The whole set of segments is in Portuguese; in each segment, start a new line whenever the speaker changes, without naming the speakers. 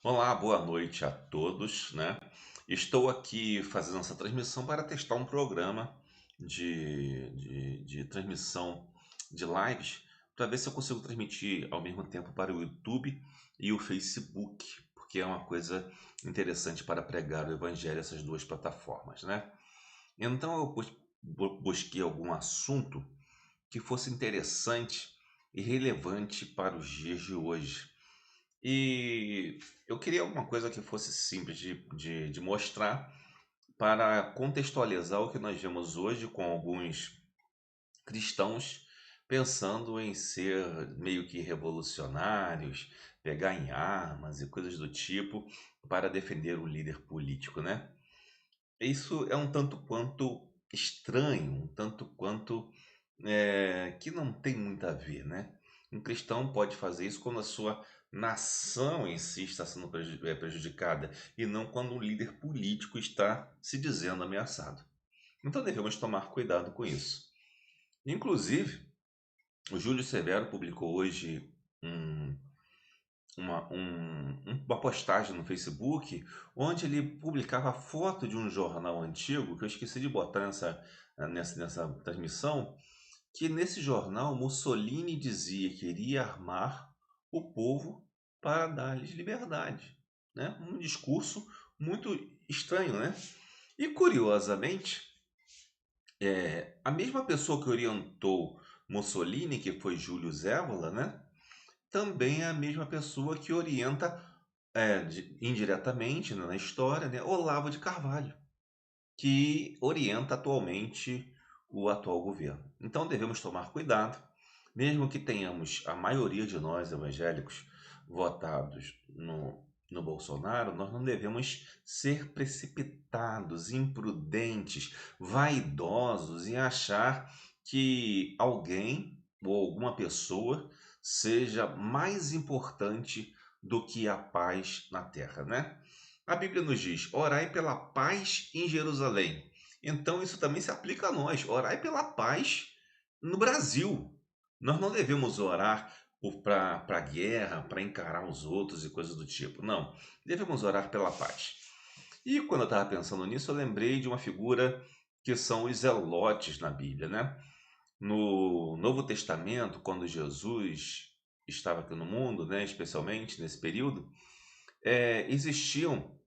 Olá, boa noite a todos, né? Estou aqui fazendo essa transmissão para testar um programa de transmissão de lives para ver se eu consigo transmitir ao mesmo tempo para o YouTube e o Facebook, porque é uma coisa interessante para pregar o Evangelho essas duas plataformas, né? Então eu busquei algum assunto que fosse interessante e relevante para os dias de hoje. E eu queria alguma coisa que fosse simples de mostrar para contextualizar o que nós vemos hoje com alguns cristãos pensando em ser meio que revolucionários, pegar em armas e coisas do tipo para defender o líder político, né? Isso é um tanto quanto estranho, um tanto quanto que não tem muito a ver, né? Um cristão pode fazer isso quando a sua nação em si está sendo prejudicada e não quando um líder político está se dizendo ameaçado. Então devemos tomar cuidado com isso. Inclusive, o Júlio Severo publicou hoje um- uma postagem no Facebook onde ele publicava a foto de um jornal antigo que eu esqueci de botar nessa transmissão, que nesse jornal Mussolini dizia que iria armar o povo para dar-lhes liberdade, né? Um discurso muito estranho, né? E curiosamente, a mesma pessoa que orientou Mussolini, que foi Júlio Zévola, né? Também é a mesma pessoa que orienta indiretamente, né, na história, né, Olavo de Carvalho, que orienta atualmente o atual governo. Então devemos tomar cuidado, mesmo que tenhamos a maioria de nós evangélicos votados no Bolsonaro, nós não devemos ser precipitados, imprudentes, vaidosos e achar que alguém ou alguma pessoa seja mais importante do que a paz na terra, né? A Bíblia nos diz: orai pela paz em Jerusalém. Então isso também se aplica a nós. Orai pela paz no Brasil. Nós não devemos orar para a guerra, para encarar os outros e coisas do tipo. Não. Devemos orar pela paz. E quando eu estava pensando nisso, eu lembrei de uma figura que são os zelotes na Bíblia, né? No Novo Testamento, quando Jesus estava aqui no mundo, né, especialmente nesse período, existiam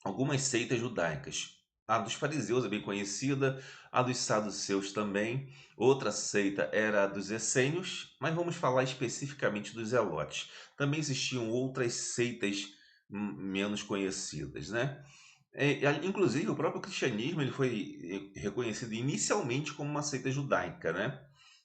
algumas seitas judaicas. A dos fariseus é bem conhecida, a dos saduceus também. Outra seita era a dos essênios, mas vamos falar especificamente dos zelotes. Também existiam outras seitas menos conhecidas, né? Inclusive, o próprio cristianismo ele foi reconhecido inicialmente como uma seita judaica, né?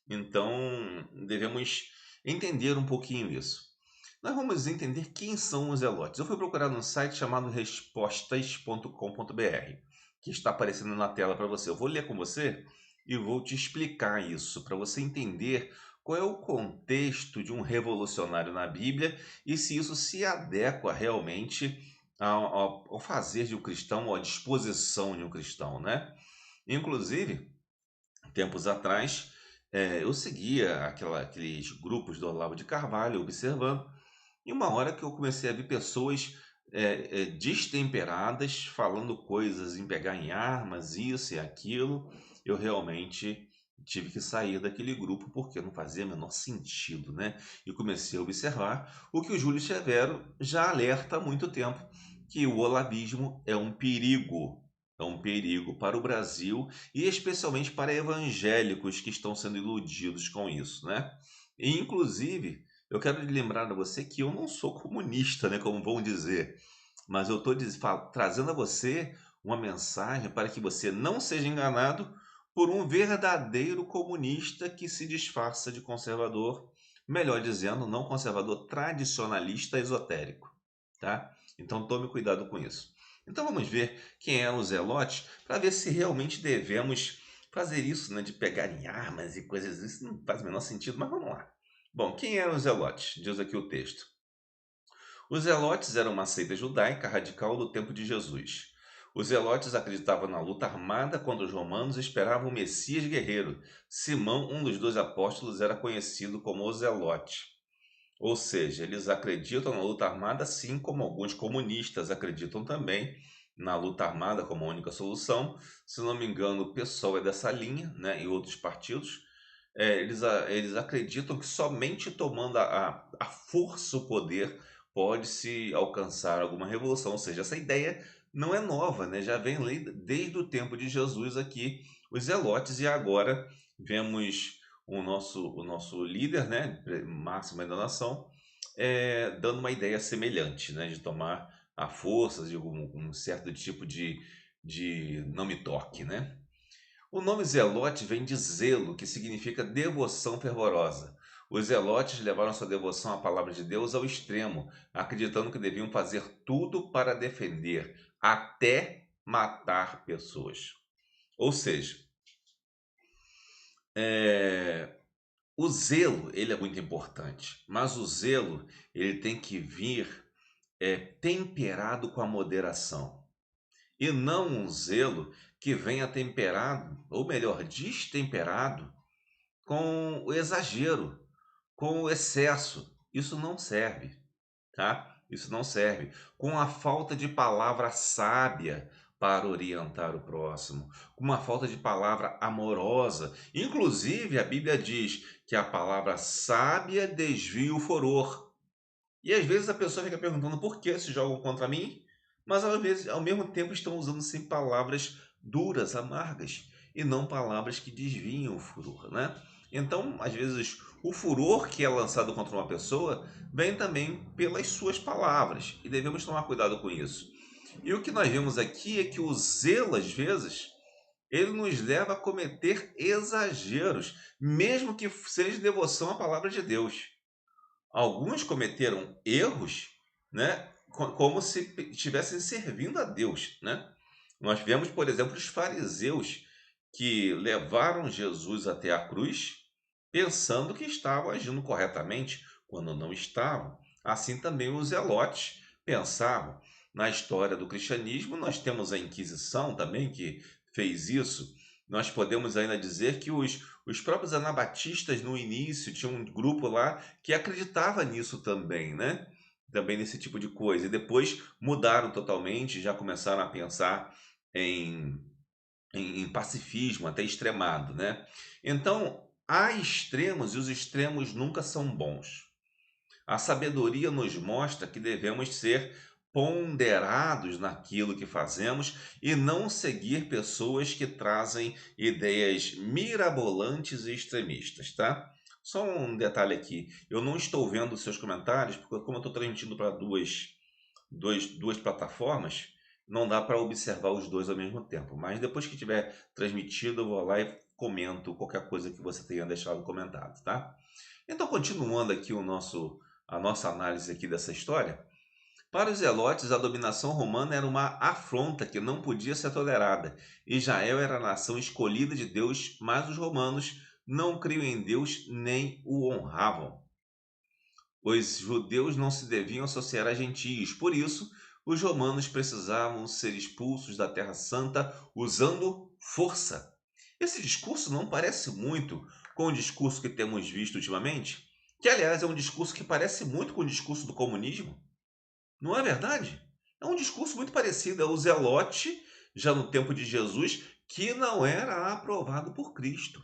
Então, devemos entender um pouquinho isso. Nós vamos entender quem são os zelotes. Eu fui procurar num site chamado respostas.com.br, que está aparecendo na tela para você. Eu vou ler com você e vou te explicar isso, para você entender qual é o contexto de um revolucionário na Bíblia e se isso se adequa realmente ao fazer de um cristão, ou à disposição de um cristão, né? Inclusive, tempos atrás, eu seguia aqueles grupos do Olavo de Carvalho, observando, e uma hora que eu comecei a ver pessoas destemperadas, falando coisas em pegar em armas, isso e aquilo, eu realmente tive que sair daquele grupo porque não fazia o menor sentido, né? E comecei a observar o que o Júlio Severo já alerta há muito tempo, que o olavismo é um perigo para o Brasil e especialmente para evangélicos que estão sendo iludidos com isso, né? E, inclusive, eu quero lembrar a você que eu não sou comunista, né, como vão dizer, mas eu estou trazendo a você uma mensagem para que você não seja enganado por um verdadeiro comunista que se disfarça de conservador, melhor dizendo, não conservador, tradicionalista esotérico, tá? Então tome cuidado com isso. Então vamos ver quem é o Zelote para ver se realmente devemos fazer isso, né, de pegar em armas e coisas assim. Isso não faz o menor sentido, mas vamos lá. Bom, quem eram os Zelotes? Diz aqui o texto. Os Zelotes eram uma seita judaica radical do tempo de Jesus. Os Zelotes acreditavam na luta armada contra os romanos e esperavam o Messias guerreiro. Simão, um dos dois apóstolos, era conhecido como o Zelote. Ou seja, eles acreditam na luta armada, assim como alguns comunistas acreditam também na luta armada como a única solução. Se não me engano, o PSOL é dessa linha, né, e outros partidos. Eles acreditam que somente tomando a força, o poder, pode-se alcançar alguma revolução. Ou seja, essa ideia não é nova, né? Já vem desde o tempo de Jesus aqui, os zelotes, e agora vemos o nosso líder, né, máximo da nação, dando uma ideia semelhante, né, de tomar a força de um certo tipo de não me toque, né? O nome Zelote vem de zelo, que significa devoção fervorosa. Os zelotes levaram sua devoção à palavra de Deus ao extremo, acreditando que deviam fazer tudo para defender, até matar pessoas. Ou seja, é, o zelo ele é muito importante, mas o zelo ele tem que vir temperado com a moderação. E não um zelo que venha temperado, ou melhor, destemperado, com o exagero, com o excesso. Isso não serve, tá? Isso não serve. Com a falta de palavra sábia para orientar o próximo, com uma falta de palavra amorosa. Inclusive, a Bíblia diz que a palavra sábia desvia o furor. E às vezes a pessoa fica perguntando por que se jogam contra mim, mas às vezes, ao mesmo tempo, estão usando sim palavras duras, amargas, e não palavras que desviam o furor, né? Então, às vezes, o furor que é lançado contra uma pessoa vem também pelas suas palavras, e devemos tomar cuidado com isso. E o que nós vemos aqui é que o zelo, às vezes, ele nos leva a cometer exageros, mesmo que seja devoção à palavra de Deus. Alguns cometeram erros, né, como se estivessem servindo a Deus, né? Nós vemos, por exemplo, os fariseus que levaram Jesus até a cruz, pensando que estavam agindo corretamente, quando não estavam. Assim também os zelotes pensavam. Na história do cristianismo, nós temos a Inquisição também, que fez isso. Nós podemos ainda dizer que os próprios anabatistas, no início, tinham um grupo lá que acreditava nisso também, né? Também nesse tipo de coisa. E depois mudaram totalmente, já começaram a pensar em, em pacifismo, até extremado, né? Então, há extremos e os extremos nunca são bons. A sabedoria nos mostra que devemos ser ponderados naquilo que fazemos e não seguir pessoas que trazem ideias mirabolantes e extremistas, tá? Só um detalhe aqui, eu não estou vendo os seus comentários, porque como eu estou transmitindo para duas plataformas, não dá para observar os dois ao mesmo tempo. Mas depois que tiver transmitido, eu vou lá e comento qualquer coisa que você tenha deixado comentado, tá? Então, continuando aqui a nossa análise aqui dessa história, para os zelotes, a dominação romana era uma afronta que não podia ser tolerada. Israel era a nação escolhida de Deus, mas os romanos não criam em Deus nem o honravam. Os judeus não se deviam associar a gentios, por isso, os romanos precisavam ser expulsos da Terra Santa usando força. Esse discurso não parece muito com o discurso que temos visto ultimamente? Que, aliás, é um discurso que parece muito com o discurso do comunismo. Não é verdade? É um discurso muito parecido. É o zelote, já no tempo de Jesus, que não era aprovado por Cristo,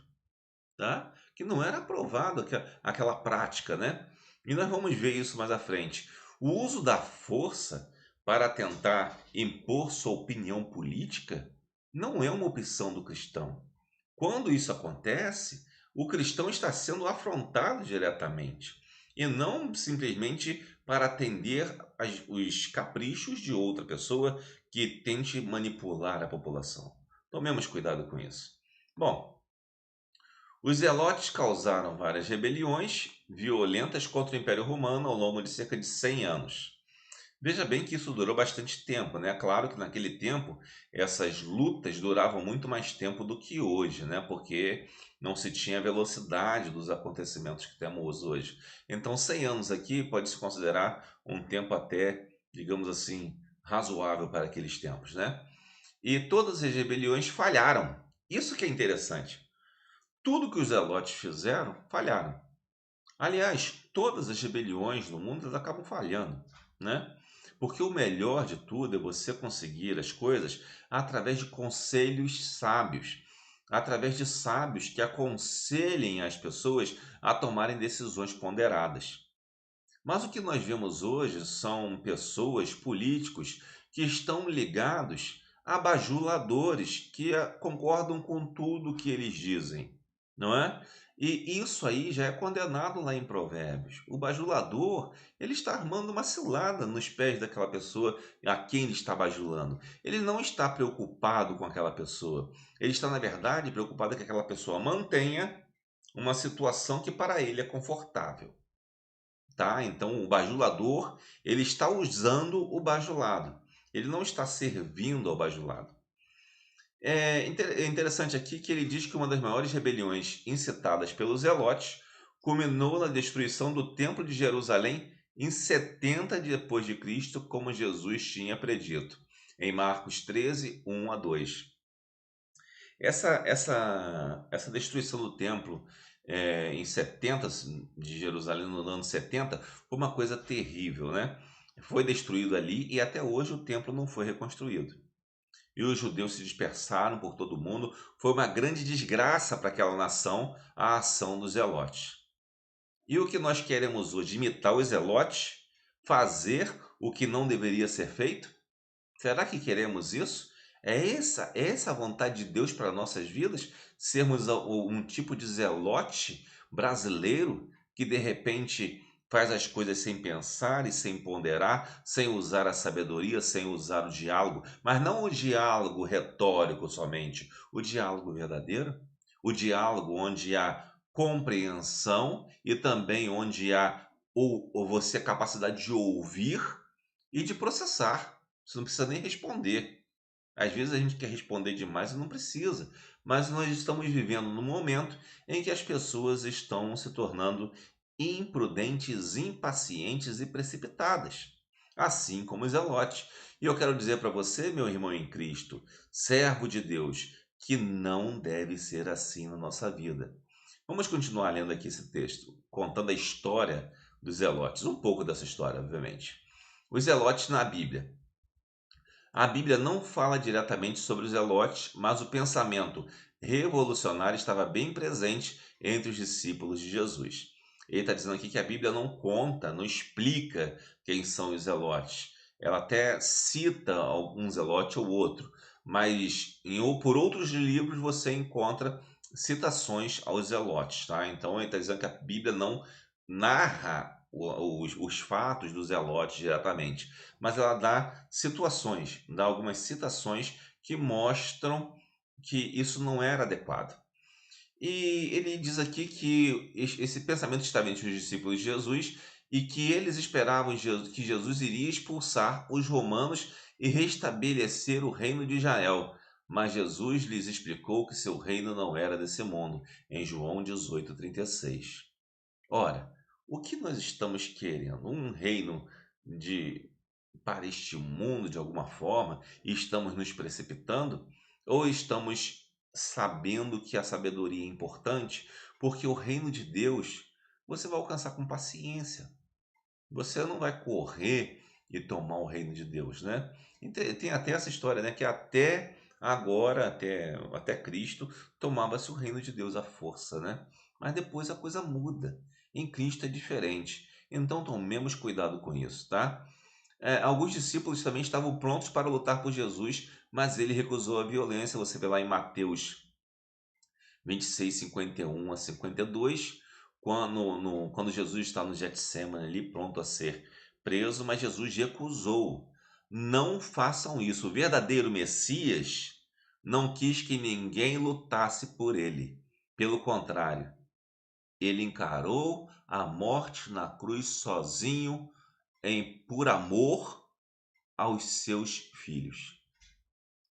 tá? Que não era aprovado aquela prática, né? E nós vamos ver isso mais à frente. O uso da força para tentar impor sua opinião política não é uma opção do cristão. Quando isso acontece, o cristão está sendo afrontado diretamente e não simplesmente para atender os caprichos de outra pessoa que tente manipular a população. Tomemos cuidado com isso. Bom, os zelotes causaram várias rebeliões violentas contra o Império Romano ao longo de cerca de 100 anos. Veja bem que isso durou bastante tempo, né? Claro que naquele tempo essas lutas duravam muito mais tempo do que hoje, né? Porque não se tinha a velocidade dos acontecimentos que temos hoje. Então, 100 anos aqui pode-se considerar um tempo até, digamos assim, razoável para aqueles tempos, né? E todas as rebeliões falharam. Isso que é interessante. Tudo que os zelotes fizeram, falharam. Aliás, todas as rebeliões no mundo elas acabam falhando, né? Porque o melhor de tudo é você conseguir as coisas através de conselhos sábios, através de sábios que aconselhem as pessoas a tomarem decisões ponderadas. Mas o que nós vemos hoje são pessoas, políticos, que estão ligados a bajuladores que concordam com tudo que eles dizem, não é? E isso aí já é condenado lá em Provérbios. O bajulador, ele está armando uma cilada nos pés daquela pessoa a quem ele está bajulando. Ele não está preocupado com aquela pessoa. Ele está, na verdade, preocupado que aquela pessoa mantenha uma situação que para ele é confortável. Tá? Então o bajulador, ele está usando o bajulado. Ele não está servindo ao bajulado. É interessante aqui que ele diz que uma das maiores rebeliões incitadas pelos zelotes culminou na destruição do Templo de Jerusalém em 70 depois de Cristo, como Jesus tinha predito, em Marcos 13, 1 a 2. Essa destruição do templo em 70 de Jerusalém, no ano 70, foi uma coisa terrível, né? Foi destruído ali e até hoje o templo não foi reconstruído. E os judeus se dispersaram por todo o mundo. Foi uma grande desgraça para aquela nação a ação dos zelotes. E o que nós queremos hoje? Imitar os zelotes? Fazer o que não deveria ser feito? Será que queremos isso? É essa a vontade de Deus para nossas vidas? Sermos um tipo de zelote brasileiro que de repente faz as coisas sem pensar e sem ponderar, sem usar a sabedoria, sem usar o diálogo, mas não o diálogo retórico somente, o diálogo verdadeiro, o diálogo onde há compreensão e também onde há ou você a capacidade de ouvir e de processar. Você não precisa nem responder. Às vezes a gente quer responder demais e não precisa. Mas nós estamos vivendo num momento em que as pessoas estão se tornando imprudentes, impacientes e precipitadas, assim como os zelotes. E eu quero dizer para você, meu irmão em Cristo, servo de Deus, que não deve ser assim na nossa vida. Vamos continuar lendo aqui esse texto, contando a história dos zelotes, um pouco dessa história, obviamente. Os zelotes na Bíblia. A Bíblia não fala diretamente sobre os zelotes, mas o pensamento revolucionário estava bem presente entre os discípulos de Jesus. Ele está dizendo aqui que a Bíblia não conta, não explica quem são os zelotes. Ela até cita algum zelote ou outro, mas por outros livros você encontra citações aos zelotes, tá? Então ele está dizendo que a Bíblia não narra os fatos dos zelotes diretamente, mas ela dá situações, dá algumas citações que mostram que isso não era adequado. E ele diz aqui que esse pensamento estava entre os discípulos de Jesus e que eles esperavam que Jesus iria expulsar os romanos e restabelecer o reino de Israel. Mas Jesus lhes explicou que seu reino não era desse mundo, em João 18:36. Ora, o que nós estamos querendo? Um reino de para este mundo de alguma forma e estamos nos precipitando? Ou estamos sabendo que a sabedoria é importante? Porque o reino de Deus você vai alcançar com paciência. Você não vai correr e tomar o reino de Deus, né? E tem até essa história, né? Que até agora, até Cristo, tomava-se o reino de Deus à força, né? Mas depois a coisa muda. Em Cristo é diferente. Então tomemos cuidado com isso, tá? Alguns discípulos também estavam prontos para lutar por Jesus, mas ele recusou a violência. Você vê lá em Mateus 26, 51 a 52, quando Jesus está no Getsemane ali, pronto a ser preso, mas Jesus recusou. Não façam isso. O verdadeiro Messias não quis que ninguém lutasse por ele. Pelo contrário, ele encarou a morte na cruz sozinho, por amor aos seus filhos,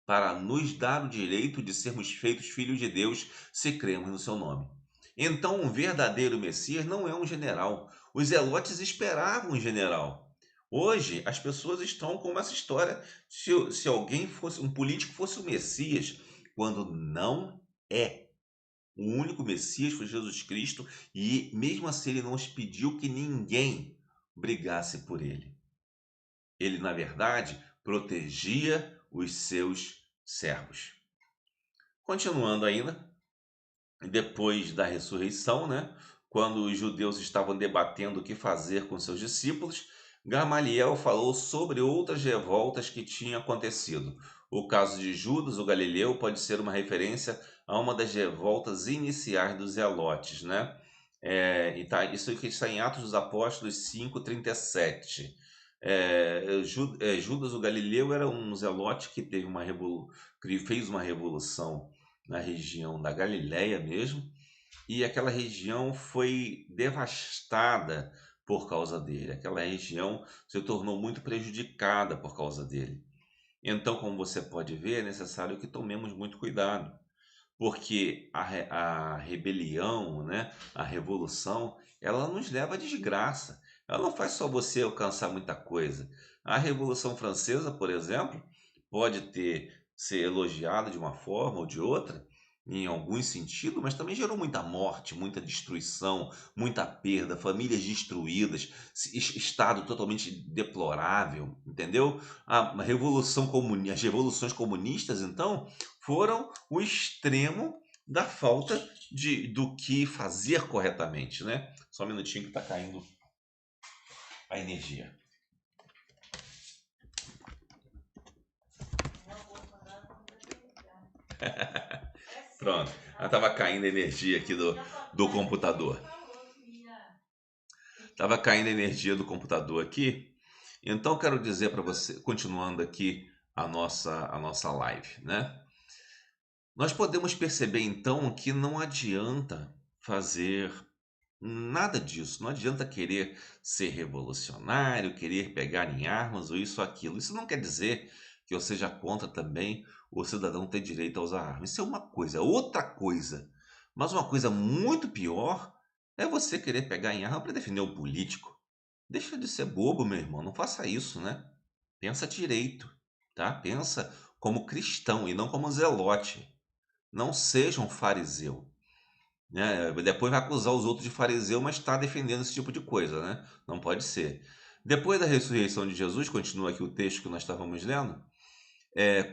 para nos dar o direito de sermos feitos filhos de Deus se cremos no seu nome. Então, um verdadeiro Messias não é um general. Os zelotes esperavam um general. Hoje, as pessoas estão com essa história se alguém fosse, um político fosse o Messias, quando não é. O único Messias foi Jesus Cristo e mesmo assim ele não pediu que ninguém brigasse por ele. Ele, na verdade, protegia os seus servos. Continuando ainda, depois da ressurreição, né, quando os judeus estavam debatendo o que fazer com seus discípulos, Gamaliel falou sobre outras revoltas que tinham acontecido. O caso de Judas, o Galileu, pode ser uma referência a uma das revoltas iniciais dos Zelotes, né? Isso que está em Atos dos Apóstolos 5:37. Judas, o Galileu, era um zelote que que fez uma revolução na região da Galiléia mesmo, e aquela região foi devastada por causa dele. Aquela região se tornou muito prejudicada por causa dele. Então, como você pode ver, é necessário que tomemos muito cuidado, porque a rebelião, né, a revolução, ela nos leva à desgraça. Ela não faz só você alcançar muita coisa. A Revolução Francesa, por exemplo, pode ser elogiada de uma forma ou de outra, em algum sentido, mas também gerou muita morte, muita destruição, muita perda, famílias destruídas, estado totalmente deplorável, entendeu? As revoluções comunistas, então, foram o extremo da falta do que fazer corretamente, né? Só um minutinho que está caindo a energia. Pronto, ela estava caindo a energia aqui do computador. Estava caindo a energia do computador aqui. Então, quero dizer para você, continuando aqui a nossa live, né? Nós podemos perceber então que não adianta fazer nada disso. Não adianta querer ser revolucionário, querer pegar em armas ou isso ou aquilo. Isso não quer dizer que eu seja contra também o cidadão ter direito a usar armas. Isso é uma coisa. Outra coisa, mas uma coisa muito pior, é você querer pegar em arma para defender o político. Deixa de ser bobo, meu irmão. Não faça isso, né? Pensa direito, tá? Pensa como cristão e não como zelote. Não seja um fariseu, né? Depois vai acusar os outros de fariseu, mas está defendendo esse tipo de coisa, né? Não pode ser. Depois da ressurreição de Jesus, continua aqui o texto que nós estávamos lendo,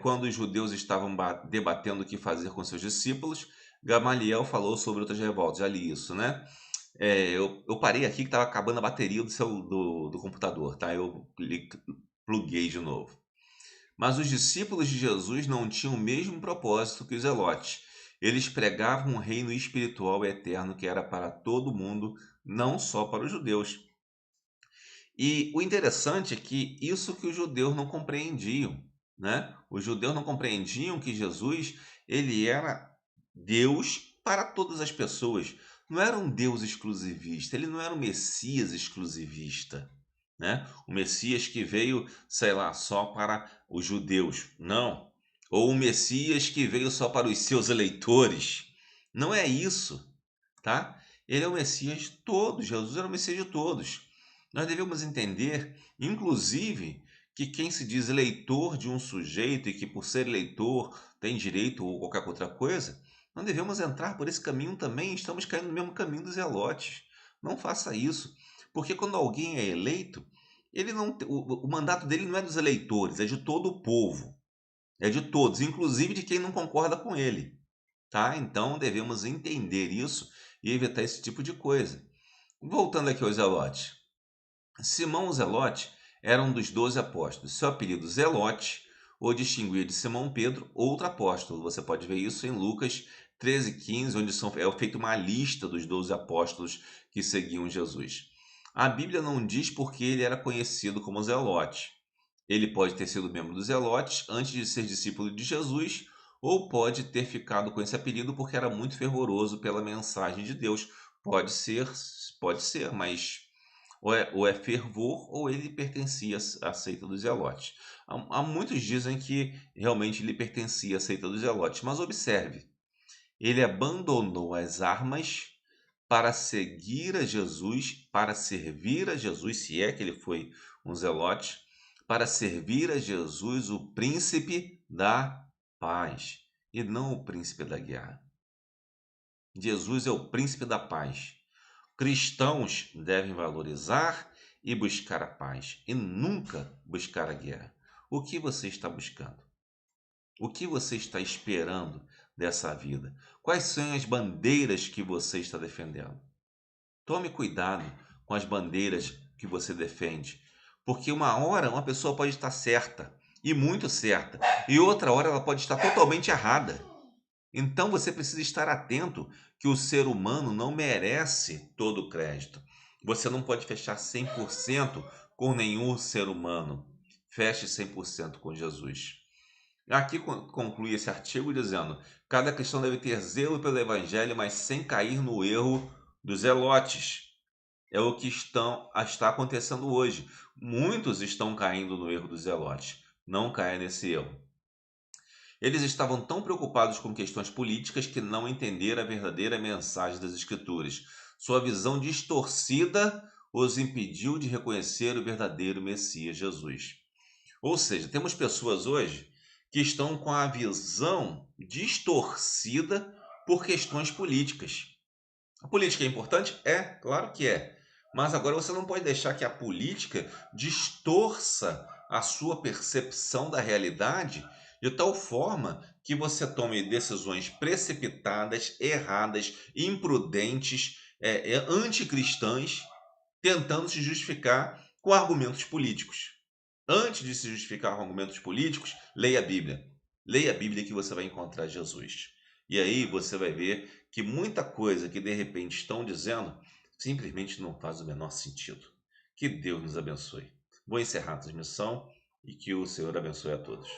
quando os judeus estavam debatendo o que fazer com seus discípulos, Gamaliel falou sobre outras revoltas. Já li isso, né? Eu parei aqui que estava acabando a bateria do computador, tá? Eu pluguei de novo. Mas os discípulos de Jesus não tinham o mesmo propósito que os zelotes. Eles pregavam um reino espiritual e eterno que era para todo mundo, não só para os judeus. E o interessante é que isso que os judeus não compreendiam, né? Os judeus não compreendiam que Jesus, ele era Deus para todas as pessoas. Não era um Deus exclusivista, ele não era um Messias exclusivista, né? O Messias que veio, sei lá, só para os judeus. Não. Ou o Messias que veio só para os seus eleitores. Não é isso, tá? Ele é o Messias de todos. Jesus era o Messias de todos. Nós devemos entender, inclusive, que quem se diz eleitor de um sujeito e que por ser eleitor tem direito ou qualquer outra coisa, não devemos entrar por esse caminho também. Estamos caindo no mesmo caminho dos zelotes. Não faça isso, porque quando alguém é eleito, ele não, o mandato dele não é dos eleitores, é de todo o povo, é de todos, inclusive de quem não concorda com ele, tá? Então devemos entender isso e evitar esse tipo de coisa. Voltando aqui aos zelotes. Simão o Zelote era um dos 12 apóstolos. Seu apelido Zelote o distinguia de Simão Pedro, outro apóstolo. Você pode ver isso em Lucas 13:15, onde é feita uma lista dos 12 apóstolos que seguiam Jesus. A Bíblia não diz porque ele era conhecido como Zelote. Ele pode ter sido membro dos Zelotes antes de ser discípulo de Jesus, ou pode ter ficado com esse apelido porque era muito fervoroso pela mensagem de Deus. Pode ser, mas ou é fervor ou ele pertencia à seita dos Zelotes. Há muitos dizem que realmente ele pertencia à seita dos Zelotes, mas observe, ele abandonou as armas para seguir a Jesus, para servir a Jesus, se é que ele foi um zelote, para servir a Jesus, o príncipe da paz, e não o príncipe da guerra. Jesus é o príncipe da paz. Cristãos devem valorizar e buscar a paz e nunca buscar a guerra. O que você está buscando? O que você está esperando dessa vida? Quais são as bandeiras que você está defendendo? Tome cuidado com as bandeiras que você defende, porque uma hora uma pessoa pode estar certa, e muito certa, e outra hora ela pode estar totalmente errada. Então você precisa estar atento que o ser humano não merece todo o crédito. Você não pode fechar 100% com nenhum ser humano. Feche 100% com Jesus. Aqui conclui esse artigo dizendo: cada cristão deve ter zelo pelo evangelho, mas sem cair no erro dos zelotes. É o que está acontecendo hoje. Muitos estão caindo no erro dos zelotes. Não caia nesse erro. Eles estavam tão preocupados com questões políticas que não entenderam a verdadeira mensagem das Escrituras. Sua visão distorcida os impediu de reconhecer o verdadeiro Messias Jesus. Ou seja, temos pessoas hoje que estão com a visão distorcida por questões políticas. A política é importante? É, claro que é. Mas agora você não pode deixar que a política distorça a sua percepção da realidade de tal forma que você tome decisões precipitadas, erradas, imprudentes, anticristãs, tentando se justificar com argumentos políticos. Antes de se justificar com argumentos políticos, leia a Bíblia. Leia a Bíblia que você vai encontrar Jesus. E aí você vai ver que muita coisa que de repente estão dizendo simplesmente não faz o menor sentido. Que Deus nos abençoe. Vou encerrar a transmissão e que o Senhor abençoe a todos.